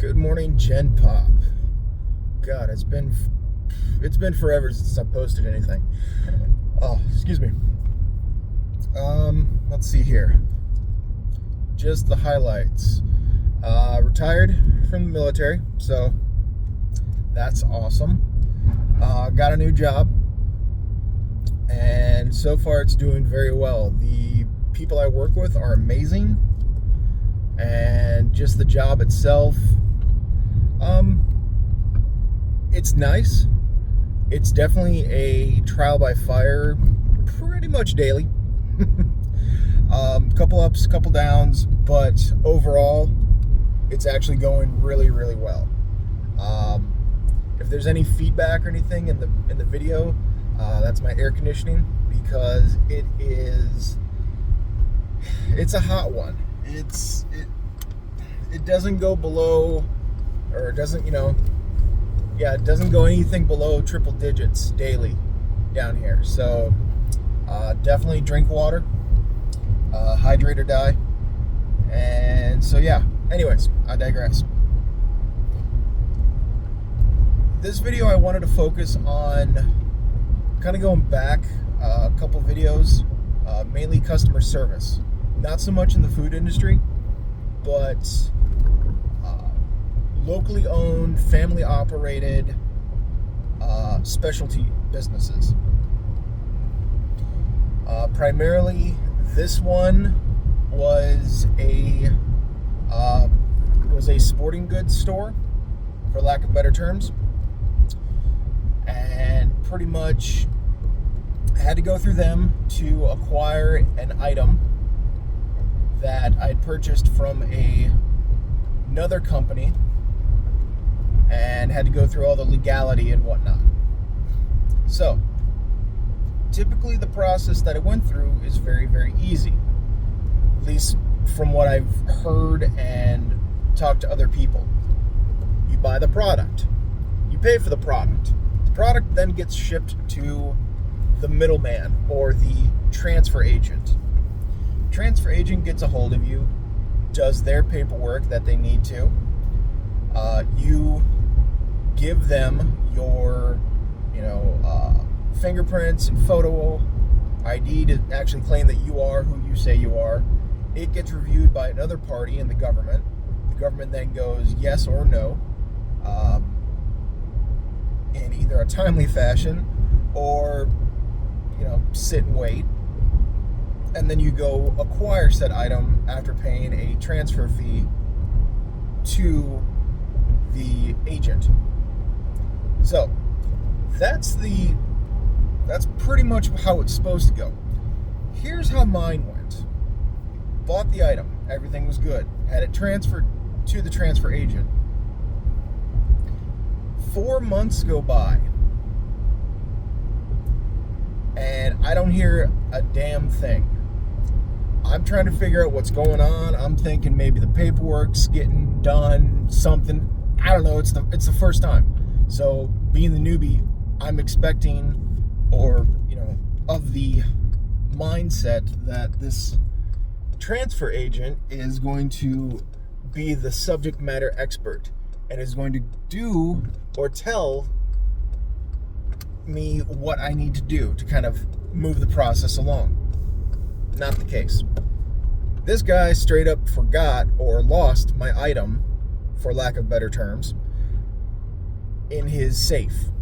Good morning, Gen Pop. God, it's been forever since I posted anything. Oh, excuse me. Let's see here. Just the highlights. Retired from the military, so that's awesome. Got a new job, and so far it's doing very well. The people I work with are amazing, and just the job itself, it's nice. It's definitely a trial by fire, pretty much daily. Couple ups, couple downs, but overall, it's actually going really, really well. If there's any feedback or anything in the video, that's my air conditioning, because it's a hot one. It doesn't go below, or it doesn't, it doesn't go anything below triple digits daily down here. So definitely drink water, hydrate or die. And so anyways, I digress. This video I wanted to focus on kind of going back a couple videos, mainly customer service. Not so much in the food industry, but locally owned, family operated specialty businesses. Primarily, this one was a sporting goods store, for lack of better terms, and pretty much had to go through them to acquire an item that I'd purchased from another company, and had to go through all the legality and whatnot. So, typically the process that I went through is very, very easy, at least from what I've heard and talked to other people. You buy the product, you pay for the product. The product then gets shipped to the middleman, or the transfer agent. Transfer agent gets a hold of you, does their paperwork that they need to. You give them your, fingerprints and photo ID to actually claim that you are who you say you are. It gets reviewed by another party in the government. The government then goes yes or no, in either a timely fashion or, sit and wait. And then you go acquire said item after paying a transfer fee to the agent. So that's pretty much how it's supposed to go. Here's how mine went. Bought the item, everything was good, had it transferred to the transfer agent. 4 months go by, and I don't hear a damn thing. I'm trying to figure out what's going on. I'm thinking maybe the paperwork's getting done, something. I don't know. It's the first time. So being the newbie, I'm expecting, or of the mindset that this transfer agent is going to be the subject matter expert and is going to do or tell me what I need to do to kind of move the process along. Not the case. This guy straight up forgot or lost my item, for lack of better terms, in his safe.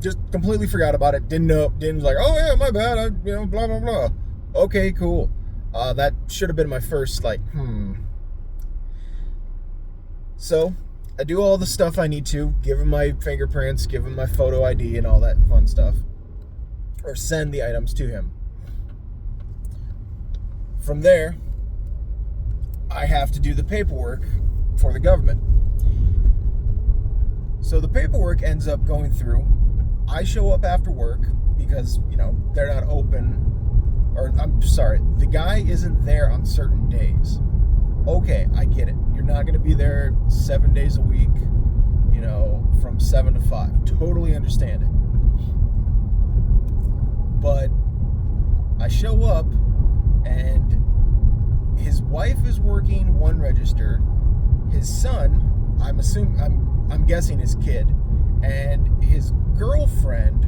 Just completely forgot about it. Didn't like, oh yeah, my bad. Blah blah blah. Okay, cool. That should have been my first So I do all the stuff I need to, give him my fingerprints, give him my photo ID and all that fun stuff, or send the items to him. From there, I have to do the paperwork for the government. So the paperwork ends up going through. I show up after work because, they're not open, or I'm sorry, the guy isn't there on certain days. Okay, I get it. You're not going to be there 7 days a week, from 7 to 5. Totally understand it. But I show up, and his wife is working one register, his son, I'm guessing his kid, and his girlfriend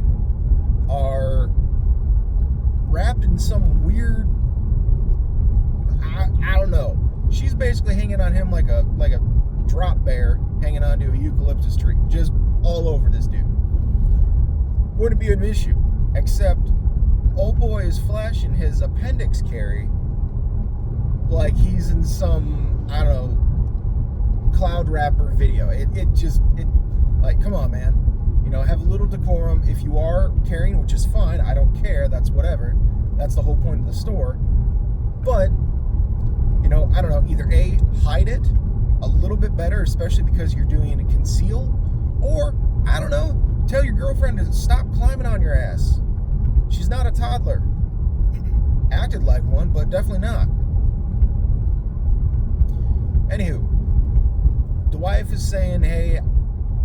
are wrapped in some weird, I don't know. She's basically hanging on him like a drop bear hanging onto a eucalyptus tree, just all over this dude. Wouldn't be an issue, except old boy is flashing his appendix carry like he's in some, I don't know, cloud rapper video. It like, come on, man. You know, have a little decorum. If you are carrying, which is fine, I don't care, that's whatever. That's the whole point of the store. But, you know, I don't know, either A, hide it a little bit better, especially because you're doing a conceal, or, I don't know, tell your girlfriend to stop climbing on your ass. She's not a toddler. Acted like one, but definitely not. Anywho, the wife is saying, hey,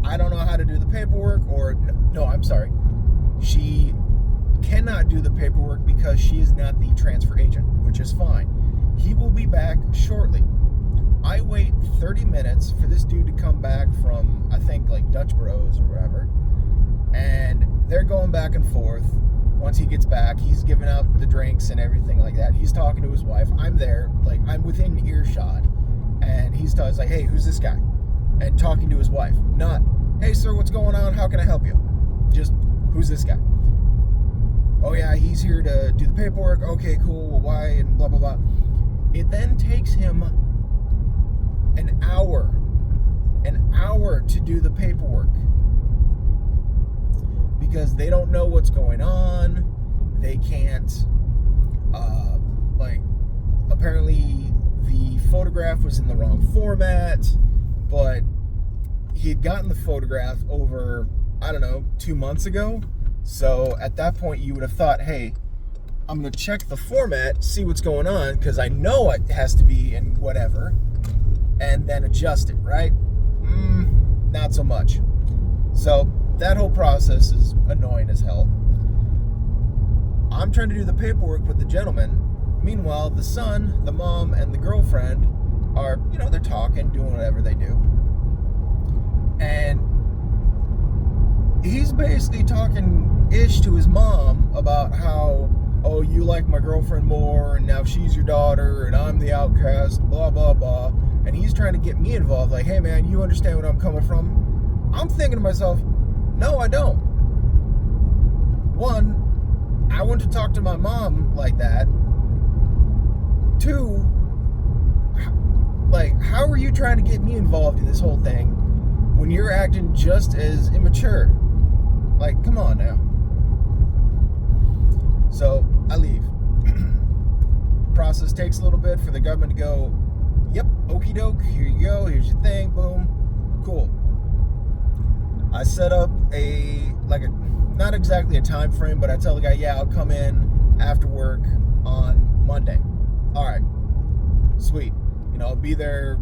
I don't know how to do the paperwork, or no, I'm sorry. She cannot do the paperwork because she is not the transfer agent, which is fine. He will be back shortly. I wait 30 minutes for this dude to come back from, I think, like Dutch Bros or whatever, and they're going back and forth. Once he gets back, he's giving out the drinks and everything like that. He's talking to his wife. I'm there, like, I'm within earshot, and he's like, hey, who's this guy? And talking to his wife. Not, hey, sir, what's going on? How can I help you? Just, who's this guy? Oh, yeah, he's here to do the paperwork. Okay, cool. Well, why? And blah, blah, blah. It then takes him an hour to do the paperwork because they don't know what's going on. They can't, apparently the photograph was in the wrong format, but he had gotten the photograph over, I don't know, 2 months ago. So at that point you would have thought, hey, I'm going to check the format, see what's going on, because I know it has to be in whatever, and then adjust it, right? Not so much. So that whole process is annoying as hell. I'm trying to do the paperwork with the gentleman. Meanwhile, the son, the mom, and the girlfriend are, you know, they're talking, doing whatever they do. And he's basically talking-ish to his mom about how, oh, you like my girlfriend more, and now she's your daughter, and I'm the outcast, blah, blah, blah. And he's trying to get me involved, like, hey, man, you understand where I'm coming from? I'm thinking to myself, no, I don't. One, I want to talk to my mom like that. Two, like, how are you trying to get me involved in this whole thing when you're acting just as immature? Like, come on now. So, I leave. Process takes a little bit for the government to go, yep, okie doke, here you go, here's your thing, boom, cool. I set up not exactly a time frame, but I tell the guy, yeah, I'll come in after work on Monday. All right, sweet. You know, I'll be there.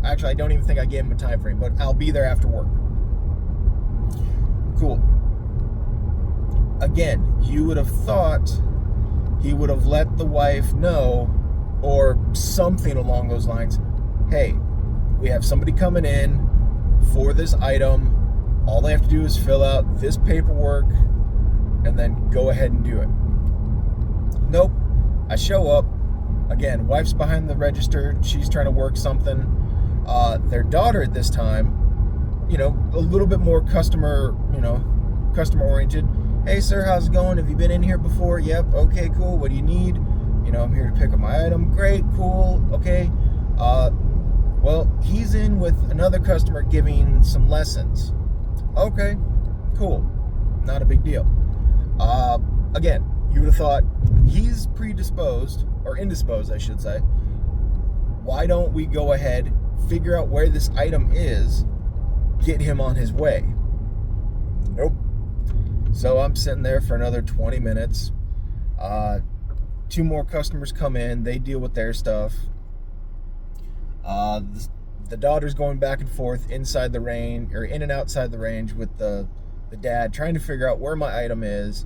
Actually, I don't even think I gave him a time frame, but I'll be there after work. Cool. Again, you would have thought he would have let the wife know, or something along those lines. Hey, we have somebody coming in for this item. All they have to do is fill out this paperwork and then go ahead and do it. Nope. I show up. Again, wife's behind the register. She's trying to work something. Their daughter at this time, you know, a little bit more customer oriented. Hey, sir, how's it going? Have you been in here before? Yep. Okay, cool. What do you need? You know, I'm here to pick up my item. Great, cool. Okay. Well, he's in with another customer giving some lessons. Okay, cool. Not a big deal. Again, you would have thought he's predisposed, or indisposed, I should say. Why don't we go ahead, figure out where this item is, get him on his way? Nope. So I'm sitting there for another 20 minutes. 2 more customers come in. They deal with their stuff. The daughter's going back and forth inside the range, or in and outside the range with the dad, trying to figure out where my item is.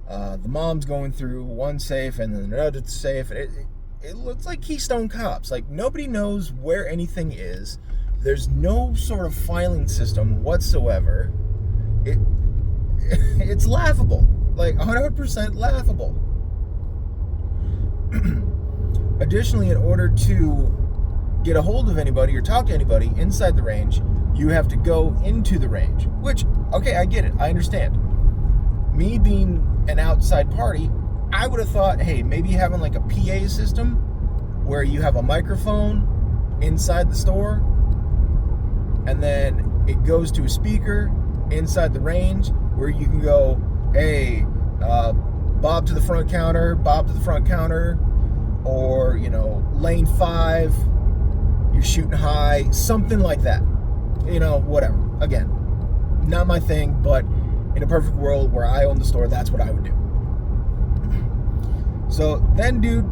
The mom's going through one safe and then another safe. It looks like Keystone Cops. Like, nobody knows where anything is. There's no sort of filing system whatsoever. It's laughable, like 100% laughable. Additionally, in order to get a hold of anybody or talk to anybody inside the range, you have to go into the range, which, okay, I get it, I understand. Me being an outside party, I would have thought, hey, maybe having like a PA system where you have a microphone inside the store and then it goes to a speaker inside the range where you can go, hey, Bob to the front counter, or, lane 5, you're shooting high, something like that. Whatever. Again, not my thing, but in a perfect world where I own the store, that's what I would do. So then dude,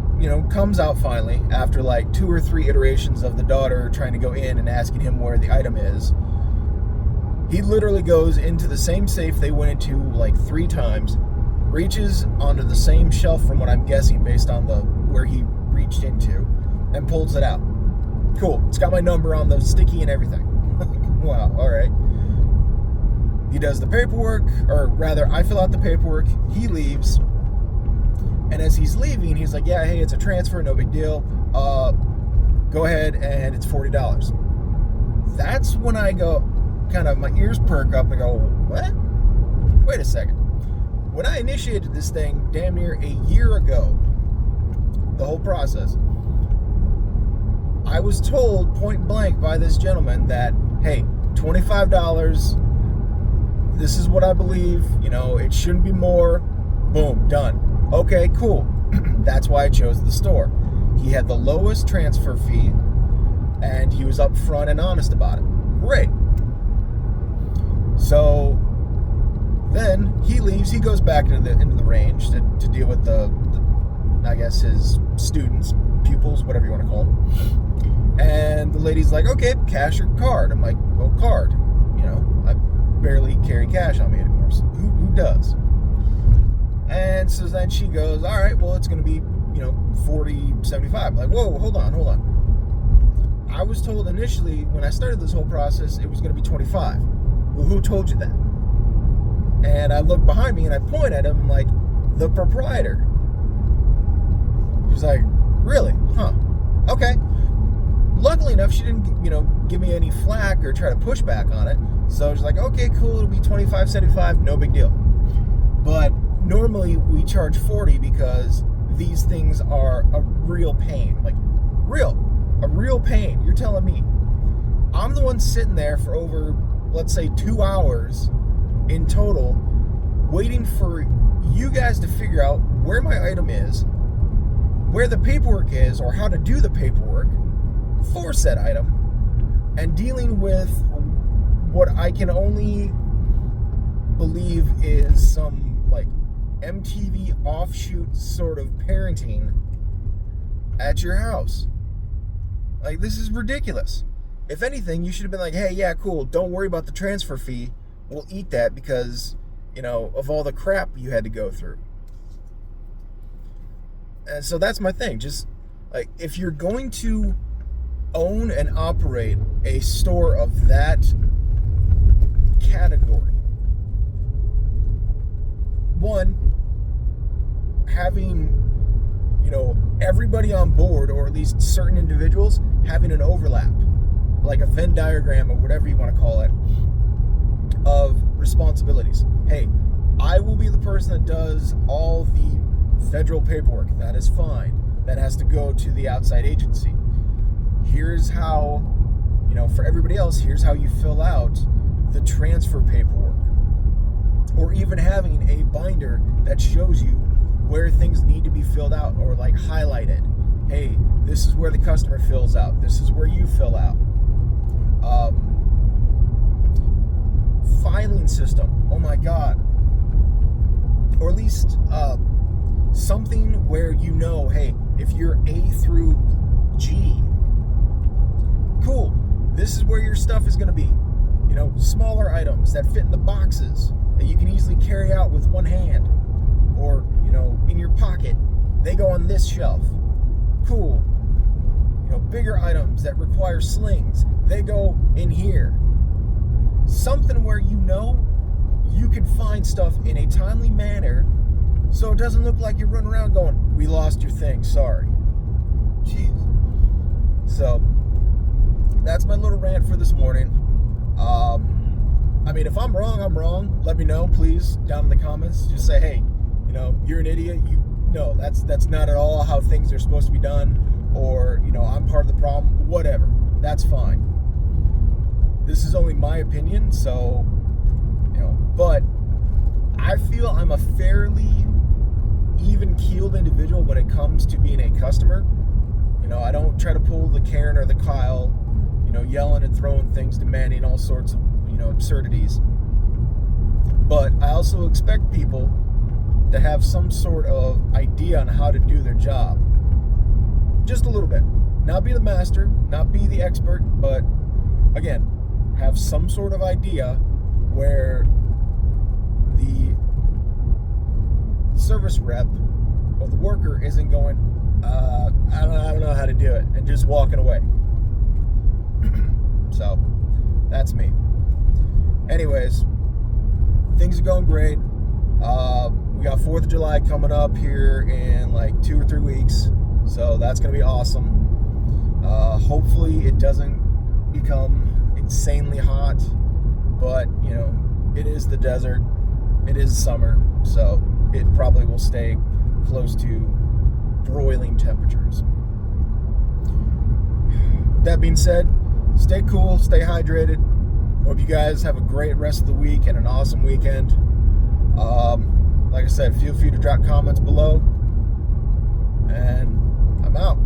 comes out finally after like 2 or 3 iterations of the daughter trying to go in and asking him where the item is. He literally goes into the same safe they went into like 3 times, reaches onto the same shelf from what I'm guessing based on where he reached into, and pulls it out. Cool. It's got my number on the sticky and everything. Wow, all right. He does the paperwork, or rather, I fill out the paperwork. He leaves. And as he's leaving, he's like, yeah, hey, it's a transfer, no big deal. Go ahead, and it's $40. That's when I go, kind of, my ears perk up, and I go, what? Wait a second. When I initiated this thing damn near a year ago, the whole process, I was told point blank by this gentleman that, hey, $25, this is what I believe, it shouldn't be more, boom, done. Okay, cool. That's why I chose the store. He had the lowest transfer fee, and he was upfront and honest about it. Great. So then he leaves. He goes back into the range to deal with the I guess his students, pupils, whatever you want to call them. And the lady's like, okay, cash or card? I'm like, well, card. I barely carry cash on me anymore. So who does? And so then she goes, all right, well, it's going to be, $40.75. I'm like, whoa, hold on. I was told initially when I started this whole process, it was going to be $25. Well, who told you that? And I look behind me and I point at him, I'm like, the proprietor. He's like, really? Huh. Okay. Luckily enough, she didn't, give me any flack or try to push back on it. So she's like, okay, cool, it'll be $25.75, no big deal. But normally we charge $40 because these things are a real pain. Like, a real pain. You're telling me. I'm the one sitting there for over, let's say, 2 hours in total, waiting for you guys to figure out where my item is, where the paperwork is, or how to do the paperwork for said item, and dealing with what I can only believe is some like MTV offshoot sort of parenting at your house. Like, this is ridiculous. If anything, you should have been like, hey, yeah, cool, don't worry about the transfer fee, we'll eat that because, of all the crap you had to go through. And so that's my thing. Just like, if you're going to own and operate a store of that category, one, having everybody on board, or at least certain individuals having an overlap, like a Venn diagram or whatever you want to call it, of responsibilities. Hey, I will be the person that does all the federal paperwork. That is fine. That has to go to the outside agency. Here's how, for everybody else, here's how you fill out the transfer paperwork. Or even having a binder that shows you where things need to be filled out, or like highlighted. Hey, this is where the customer fills out. This is where you fill out. Filing system. Oh my God. Or at least something where hey, if you're A through G, cool, this is where your stuff is going to be. Smaller items that fit in the boxes that you can easily carry out with one hand, or in your pocket, they go on this shelf. Cool. bigger items that require slings, they go in here. Something where you can find stuff in a timely manner, so it doesn't look like you're running around going, we lost your thing, sorry. Jeez. So that's my little rant for this morning. If I'm wrong, I'm wrong. Let me know, please, down in the comments. Just say, hey, you're an idiot. That's not at all how things are supposed to be done, or I'm part of the problem. Whatever, that's fine. This is only my opinion, so but I feel I'm a fairly even-keeled individual when it comes to being a customer. I don't try to pull the Karen or the Kyle, yelling and throwing things, demanding all sorts of absurdities. But I also expect people to have some sort of idea on how to do their job. Just a little bit. Not be the master, not be the expert, but again, have some sort of idea where the service rep or the worker isn't going, I don't know how to do it, and just walking away. So that's me. Anyways, things are going great. We got 4th of July coming up here in like 2 or 3 weeks, so that's going to be awesome. Hopefully it doesn't become insanely hot, but it is the desert, it is summer, so it probably will stay close to broiling temperatures. With that being said, stay cool, stay hydrated. Hope you guys have a great rest of the week and an awesome weekend. Like I said, feel free to drop comments below, and I'm out.